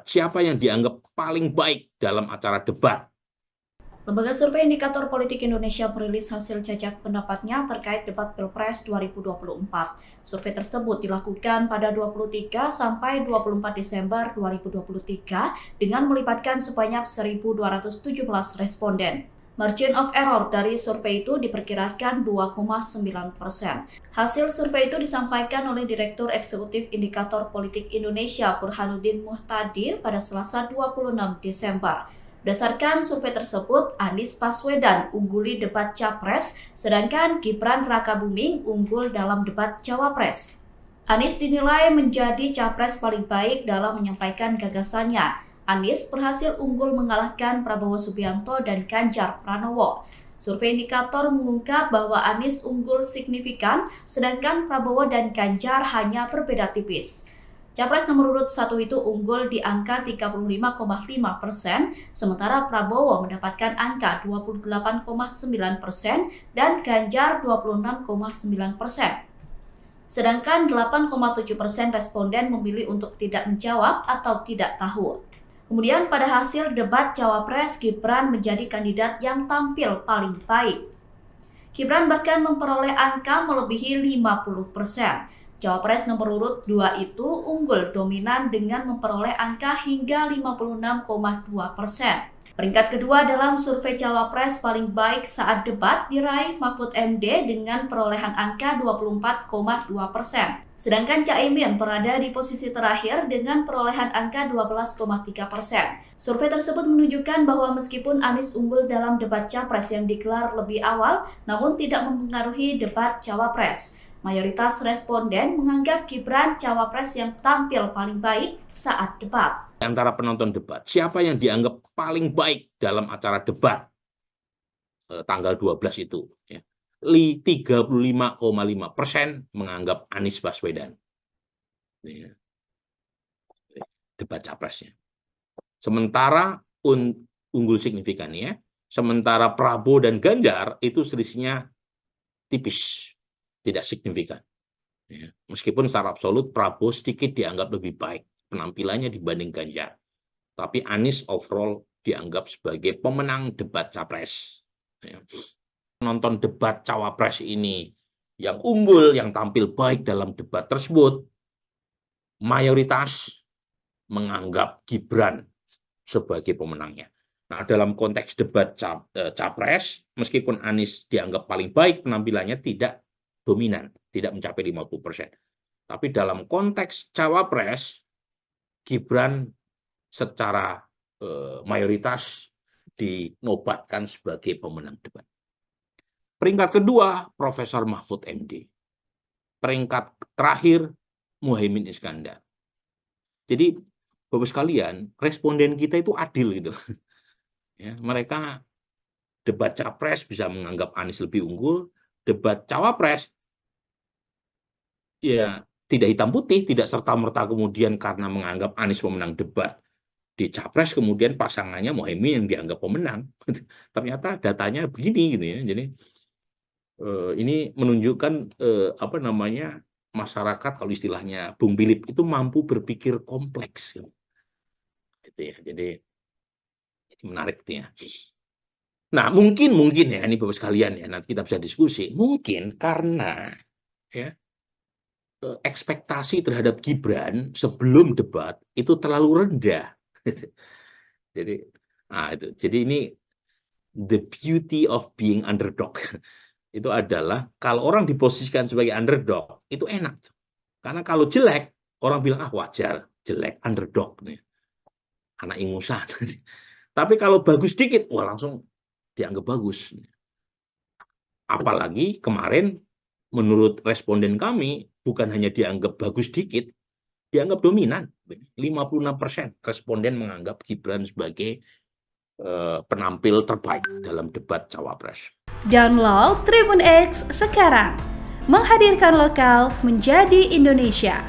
Siapa yang dianggap paling baik dalam acara debat? Lembaga Survei Indikator Politik Indonesia merilis hasil jajak pendapatnya terkait debat Pilpres 2024. Survei tersebut dilakukan pada 23 sampai 24 Desember 2023 dengan melibatkan sebanyak 1.217 responden. Margin of error dari survei itu diperkirakan 2,9%. Hasil survei itu disampaikan oleh Direktur Eksekutif Indikator Politik Indonesia Burhanuddin Muhtadi pada Selasa 26 Desember. Berdasarkan survei tersebut, Anies Baswedan ungguli debat Capres, sedangkan Gibran Rakabuming unggul dalam debat Cawapres. Anies dinilai menjadi capres paling baik dalam menyampaikan gagasannya. Anies berhasil unggul mengalahkan Prabowo Subianto dan Ganjar Pranowo. Survei indikator mengungkap bahwa Anies unggul signifikan, sedangkan Prabowo dan Ganjar hanya berbeda tipis. Capres nomor urut 1 itu unggul di angka 35,5%, sementara Prabowo mendapatkan angka 28,9% dan Ganjar 26,9%. Sedangkan 8,7% responden memilih untuk tidak menjawab atau tidak tahu. Kemudian pada hasil debat Cawapres, Gibran menjadi kandidat yang tampil paling baik. Gibran bahkan memperoleh angka melebihi 50%. Cawapres nomor urut 2 itu unggul dominan dengan memperoleh angka hingga 56,2%. Peringkat kedua dalam survei Cawapres paling baik saat debat diraih Mahfud MD dengan perolehan angka 24,2%. Sedangkan Caimin berada di posisi terakhir dengan perolehan angka 12,3%. Survei tersebut menunjukkan bahwa meskipun Anies unggul dalam debat Capres yang digelar lebih awal, namun tidak mempengaruhi debat Cawapres. Mayoritas responden menganggap Gibran Cawapres yang tampil paling baik saat debat. Antara penonton debat, siapa yang dianggap paling baik dalam acara debat tanggal 12 itu? 35,5% menganggap Anies Baswedan. Debat capresnya. Sementara unggul signifikan ya. Sementara Prabowo dan Ganjar itu selisihnya tipis, tidak signifikan. Meskipun secara absolut Prabowo sedikit dianggap lebih baik penampilannya dibanding Ganjar. Tapi Anies overall dianggap sebagai pemenang debat capres. Penonton debat cawapres ini yang unggul, yang tampil baik dalam debat tersebut, mayoritas menganggap Gibran sebagai pemenangnya. Nah, dalam konteks debat capres, meskipun Anies dianggap paling baik penampilannya tidak dominan, tidak mencapai 50%. Tapi dalam konteks cawapres, Gibran secara mayoritas dinobatkan sebagai pemenang debat. Peringkat kedua, Profesor Mahfud MD. Peringkat terakhir, Muhaimin Iskandar. Jadi, Bapak sekalian, responden kita itu adil gitu. Ya, mereka debat capres bisa menganggap Anies lebih unggul, debat cawapres ya tidak hitam putih, tidak serta-merta kemudian karena menganggap Anies pemenang debat di capres kemudian pasangannya Muhaimin yang dianggap pemenang. Ternyata datanya begini gitu ya. Jadi ini menunjukkan apa namanya masyarakat, kalau istilahnya Bung Bilip itu mampu berpikir kompleks gitu ya. Jadi menarik gitu ya. Nah, mungkin ya ini Bapak sekalian ya, nanti kita bisa diskusi. Mungkin karena ya ekspektasi terhadap Gibran sebelum debat itu terlalu rendah. Jadi, jadi ini the beauty of being underdog. Itu adalah kalau orang diposisikan sebagai underdog itu enak. Karena kalau jelek orang bilang wajar, jelek, underdog nih. Anak ingusan. Tapi kalau bagus dikit, wah langsung dianggap bagus. Apalagi kemarin menurut responden kami bukan hanya dianggap bagus dikit, dianggap dominan. 56% responden menganggap Gibran sebagai penampil terbaik dalam debat cawapres. Download Tribun X sekarang, menghadirkan lokal menjadi Indonesia.